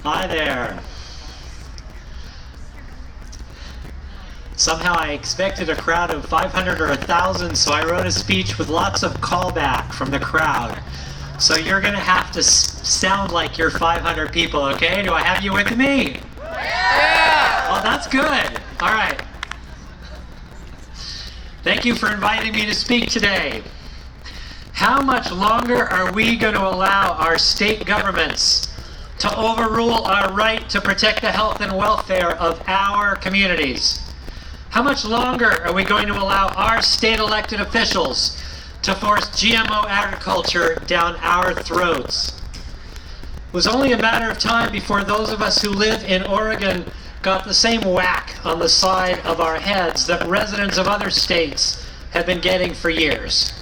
Hi there. Somehow I expected a crowd of 500 or 1,000, so I wrote a speech with lots of callback from the crowd. So you're going to have to sound like you're 500 people, okay? Do I have you with me? Yeah! Oh, that's good. All right. Thank you for inviting me to speak today. How much longer are we going to allow our state governments to overrule our right to protect the health and welfare of our communities? How much longer are we going to allow our state elected officials to force GMO agriculture down our throats? It was only a matter of time before those of us who live in Oregon got the same whack on the side of our heads that residents of other states have been getting for years.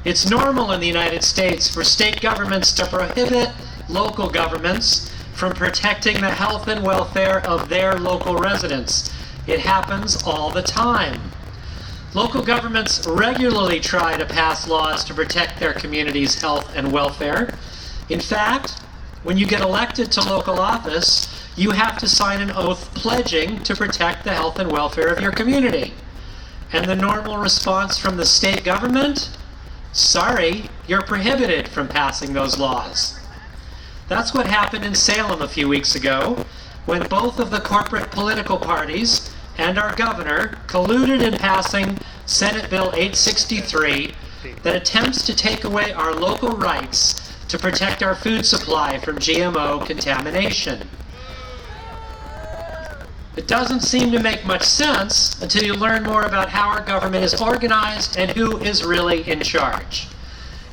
It's normal in the United States for state governments to prohibit local governments from protecting the health and welfare of their local residents. It happens all the time. Local governments regularly try to pass laws to protect their community's health and welfare. In fact, when you get elected to local office, you have to sign an oath pledging to protect the health and welfare of your community. And the normal response from the state government? Sorry, you're prohibited from passing those laws. That's what happened in Salem a few weeks ago, when both of the corporate political parties and our governor colluded in passing Senate Bill 863 that attempts to take away our local rights to protect our food supply from GMO contamination. It doesn't seem to make much sense until you learn more about how our government is organized and who is really in charge.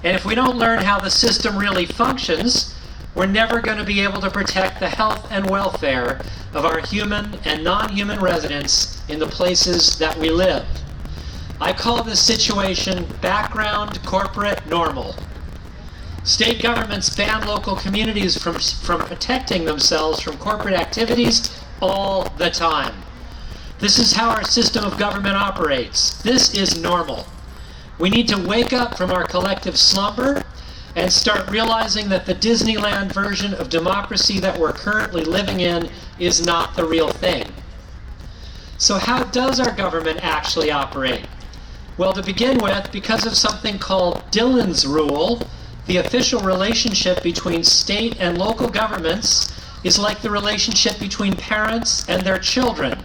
And if we don't learn how the system really functions, we're never going to be able to protect the health and welfare of our human and non-human residents in the places that we live. I call this situation background corporate normal. State governments ban local communities from protecting themselves from corporate activities all the time. This is how our system of government operates. This is normal. We need to wake up from our collective slumber and start realizing that the Disneyland version of democracy that we're currently living in is not the real thing. So how does our government actually operate? Well, to begin with, because of something called Dillon's Rule, the official relationship between state and local governments is like the relationship between parents and their children.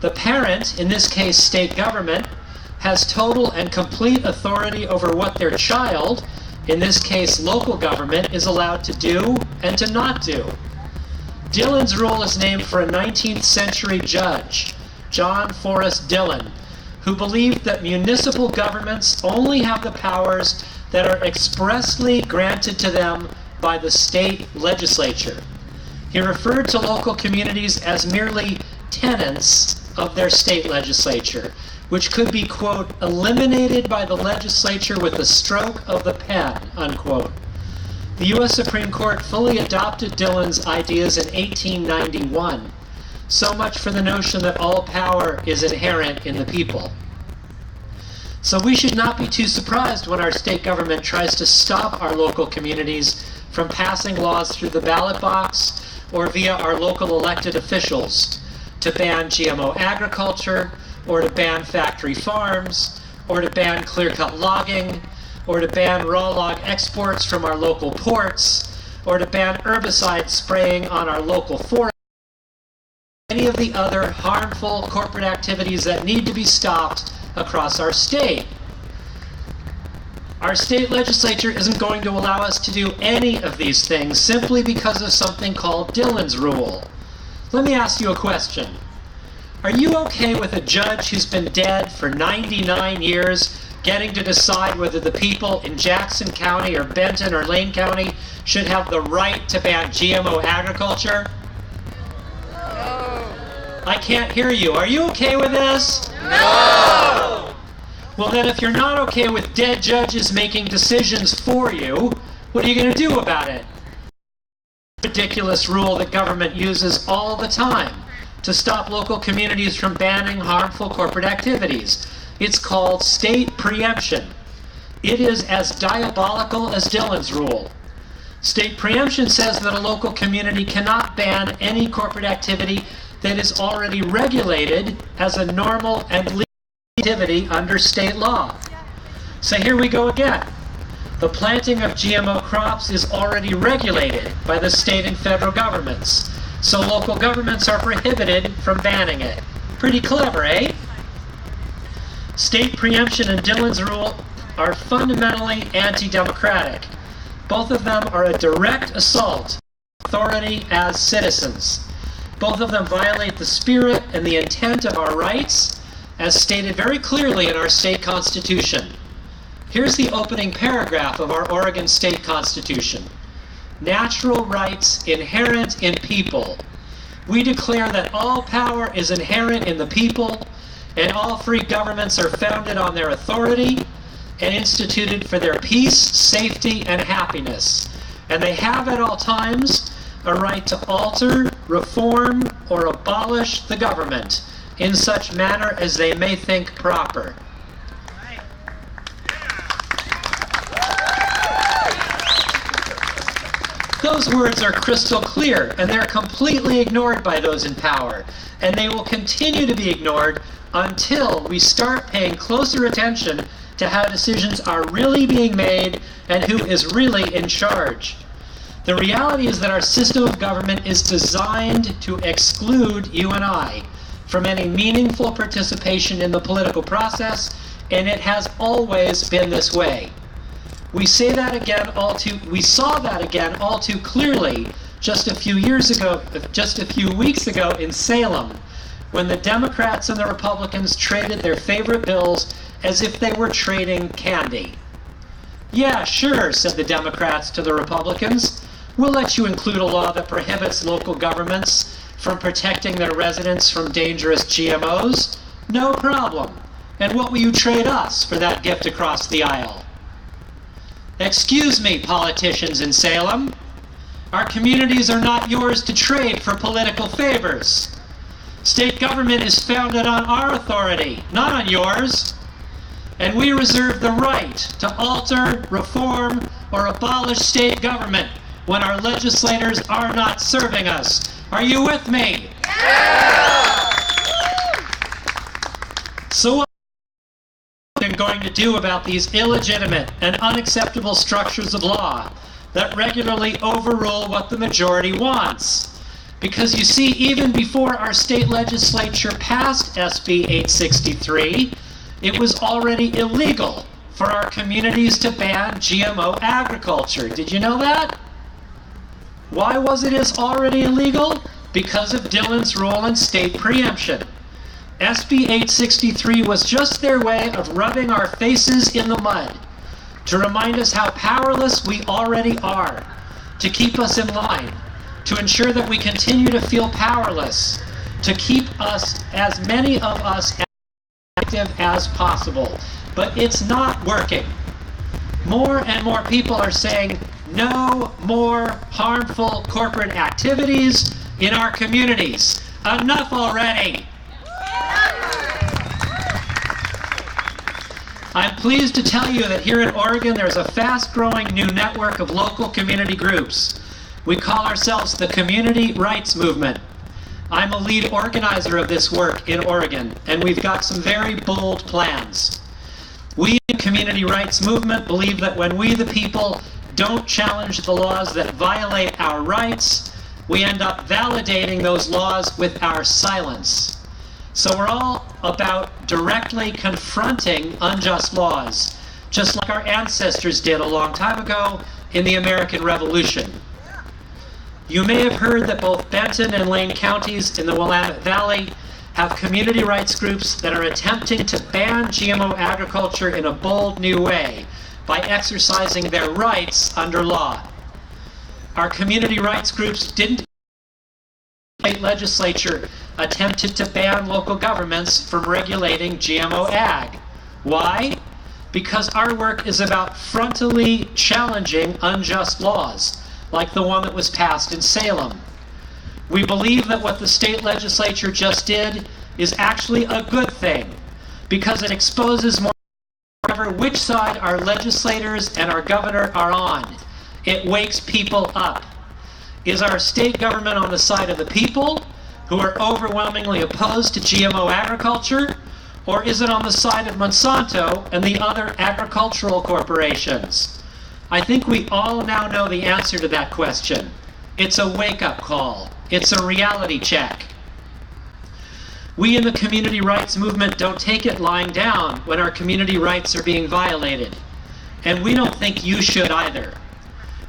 The parent, in this case state government, has total and complete authority over what their child, in this case local government, is allowed to do and to not do. Dillon's Rule is named for a 19th century judge, John Forrest Dillon, who believed that municipal governments only have the powers that are expressly granted to them by the state legislature. He referred to local communities as merely tenants of their state legislature, which could be, quote, eliminated by the legislature with a stroke of the pen, unquote. The U.S. Supreme Court fully adopted Dillon's ideas in 1891. So much for the notion that all power is inherent in the people. So we should not be too surprised when our state government tries to stop our local communities from passing laws through the ballot box or via our local elected officials to ban GMO agriculture, or to ban factory farms, or to ban clear-cut logging, or to ban raw log exports from our local ports, or to ban herbicide spraying on our local forests, any of the other harmful corporate activities that need to be stopped across our state. Our state legislature isn't going to allow us to do any of these things simply because of something called Dillon's Rule. Let me ask you a question. Are you okay with a judge who's been dead for 99 years getting to decide whether the people in Jackson County or Benton or Lane County should have the right to ban GMO agriculture? No. I can't hear you. Are you okay with this? No! Well then, if you're not okay with dead judges making decisions for you, what are you going to do about it? Ridiculous rule that government uses all the time to stop local communities from banning harmful corporate activities. It's called state preemption. It is as diabolical as Dillon's Rule. State preemption says that a local community cannot ban any corporate activity that is already regulated as a normal and legal activity under state law. So here we go again. The planting of GMO crops is already regulated by the state and federal governments, so local governments are prohibited from banning it. Pretty clever, eh? State preemption and Dillon's rule are fundamentally anti-democratic. Both of them are a direct assault on authority as citizens. Both of them violate the spirit and the intent of our rights, as stated very clearly in our state constitution. Here's the opening paragraph of our Oregon State Constitution. Natural rights inherent in people. We declare that all power is inherent in the people, and all free governments are founded on their authority and instituted for their peace, safety, and happiness. And they have at all times a right to alter, reform, or abolish the government in such manner as they may think proper. Those words are crystal clear, and they're completely ignored by those in power, and they will continue to be ignored until we start paying closer attention to how decisions are really being made and who is really in charge. The reality is that our system of government is designed to exclude you and I from any meaningful participation in the political process, and it has always been this way. We saw that again all too clearly just a few weeks ago in Salem, when the Democrats and the Republicans traded their favorite bills as if they were trading candy. Yeah, sure, said the Democrats to the Republicans. We'll let you include a law that prohibits local governments from protecting their residents from dangerous GMOs. No problem. And what will you trade us for that gift across the aisle? Excuse me, politicians in Salem. Our communities are not yours to trade for political favors. State government is founded on our authority, not on yours. And we reserve the right to alter, reform, or abolish state government when our legislators are not serving us. Are you with me? Yeah! So what are we going to do about these illegitimate and unacceptable structures of law that regularly overrule what the majority wants? Because you see, even before our state legislature passed SB 863, it was already illegal for our communities to ban GMO agriculture. Did you know that? Why was it already illegal? Because of Dillon's rule in state preemption. SB 863 was just their way of rubbing our faces in the mud to remind us how powerless we already are, to keep us in line, to ensure that we continue to feel powerless, to keep us, as many of us, as active as possible. But it's not working. More and more people are saying no more harmful corporate activities in our communities. Enough already. I'm pleased to tell you that here in Oregon there's a fast-growing new network of local community groups. We call ourselves the Community Rights Movement. I'm a lead organizer of this work in Oregon, and we've got some very bold plans. We in the Community Rights Movement believe that when we, the people, don't challenge the laws that violate our rights, we end up validating those laws with our silence. So we're all about directly confronting unjust laws, just like our ancestors did a long time ago in the American Revolution. You may have heard that both Benton and Lane counties in the Willamette Valley have community rights groups that are attempting to ban GMO agriculture in a bold new way by exercising their rights under law. Our community rights groups didn't. The state legislature attempted to ban local governments from regulating GMO ag. Why? Because our work is about frontally challenging unjust laws, like the one that was passed in Salem. We believe that what the state legislature just did is actually a good thing, because it exposes more which side our legislators and our governor are on. It wakes people up. Is our state government on the side of the people who are overwhelmingly opposed to GMO agriculture? Or is it on the side of Monsanto and the other agricultural corporations? I think we all now know the answer to that question. It's a wake-up call. It's a reality check. We in the community rights movement don't take it lying down when our community rights are being violated. And we don't think you should either.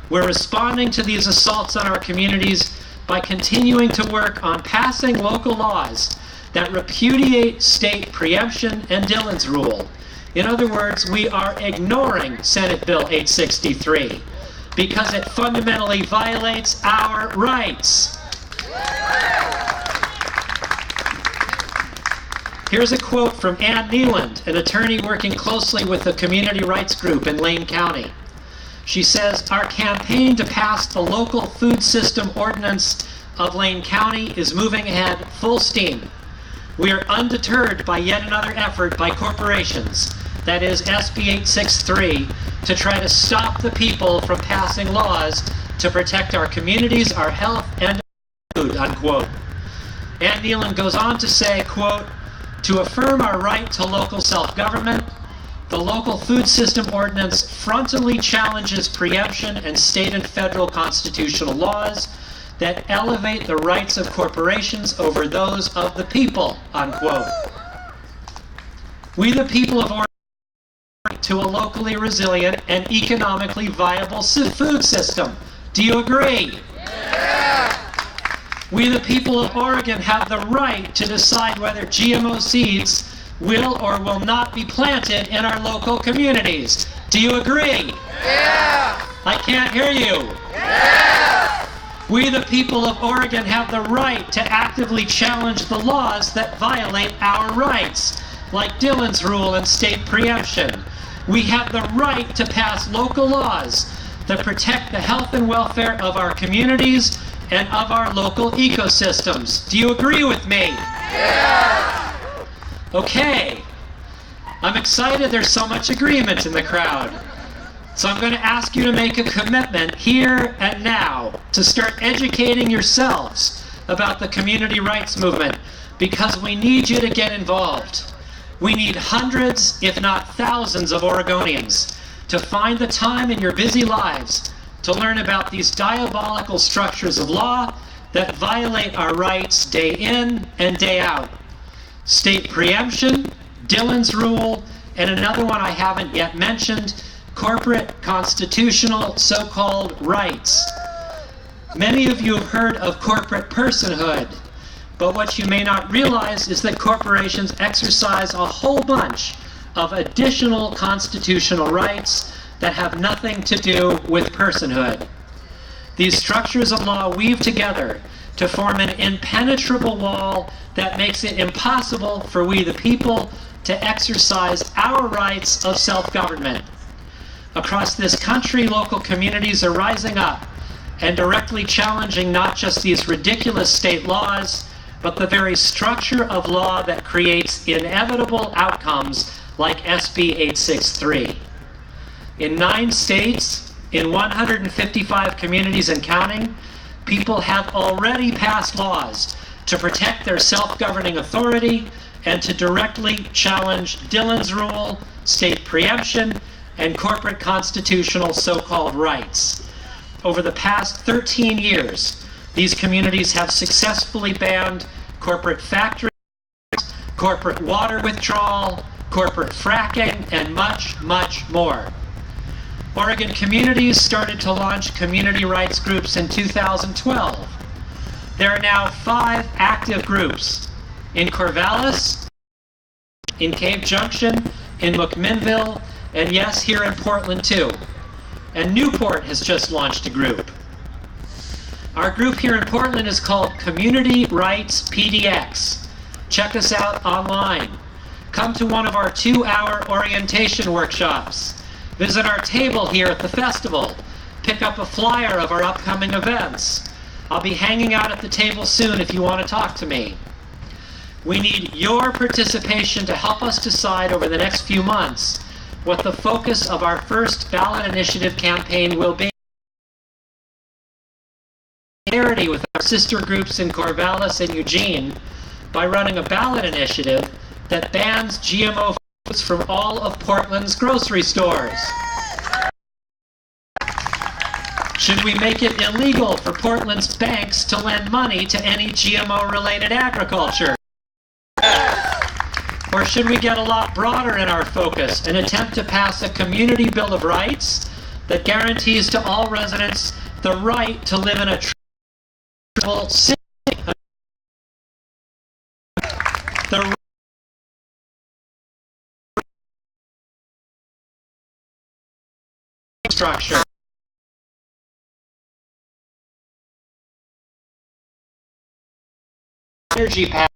We're responding to these assaults on our communities by continuing to work on passing local laws that repudiate state preemption and Dillon's rule. In other words, we are ignoring Senate Bill 863 because it fundamentally violates our rights. Here's a quote from Ann Neeland, an attorney working closely with the community rights group in Lane County. She says, "Our campaign to pass the local food system ordinance of Lane County is moving ahead full steam. We are undeterred by yet another effort by corporations, that is SB 863, to try to stop the people from passing laws to protect our communities, our health, and our food," unquote. Ann Neeland goes on to say, quote, "To affirm our right to local self-government, the local food system ordinance frontally challenges preemption and state and federal constitutional laws that elevate the rights of corporations over those of the people," unquote. We the people of Oregon to a locally resilient and economically viable food system. Do you agree? Yeah. We the people of Oregon have the right to decide whether GMO seeds will or will not be planted in our local communities. Do you agree? Yeah. I can't hear you. Yeah. We the people of Oregon have the right to actively challenge the laws that violate our rights, like Dillon's rule and state preemption. We have the right to pass local laws that protect the health and welfare of our communities and of our local ecosystems. Do you agree with me? Yeah. Okay. I'm excited there's so much agreement in the crowd. So I'm going to ask you to make a commitment here and now to start educating yourselves about the community rights movement, because we need you to get involved. We need hundreds, if not thousands, of Oregonians to find the time in your busy lives to learn about these diabolical structures of law that violate our rights day in and day out. State preemption, Dillon's rule, and another one I haven't yet mentioned, corporate constitutional so-called rights. Many of you have heard of corporate personhood, but what you may not realize is that corporations exercise a whole bunch of additional constitutional rights that have nothing to do with personhood. These structures of law weave together to form an impenetrable wall that makes it impossible for we the people to exercise our rights of self-government. Across this country, local communities are rising up and directly challenging not just these ridiculous state laws, but the very structure of law that creates inevitable outcomes like SB 863. In 9 states, in 155 communities and counting, people have already passed laws to protect their self-governing authority and to directly challenge Dillon's rule, state preemption, and corporate constitutional so-called rights. Over the past 13 years, these communities have successfully banned corporate factories, corporate water withdrawal, corporate fracking, and much, much more. Oregon communities started to launch community rights groups in 2012. There are now 5 active groups in Corvallis, in Cave Junction, in McMinnville, and yes, here in Portland too. And Newport has just launched a group. Our group here in Portland is called Community Rights PDX. Check us out online. Come to one of our 2-hour orientation workshops. Visit our table here at the festival. Pick up a flyer of our upcoming events. I'll be hanging out at the table soon if you want to talk to me. We need your participation to help us decide over the next few months what the focus of our first ballot initiative campaign will be. party with our sister groups in Corvallis and Eugene by running a ballot initiative that bans GMO foods from all of Portland's grocery stores? Should we make it illegal for Portland's banks to lend money to any GMO-related agriculture? Or should we get a lot broader in our focus and attempt to pass a community bill of rights that guarantees to all residents the right to live in a truthful city? The structure. Energy path.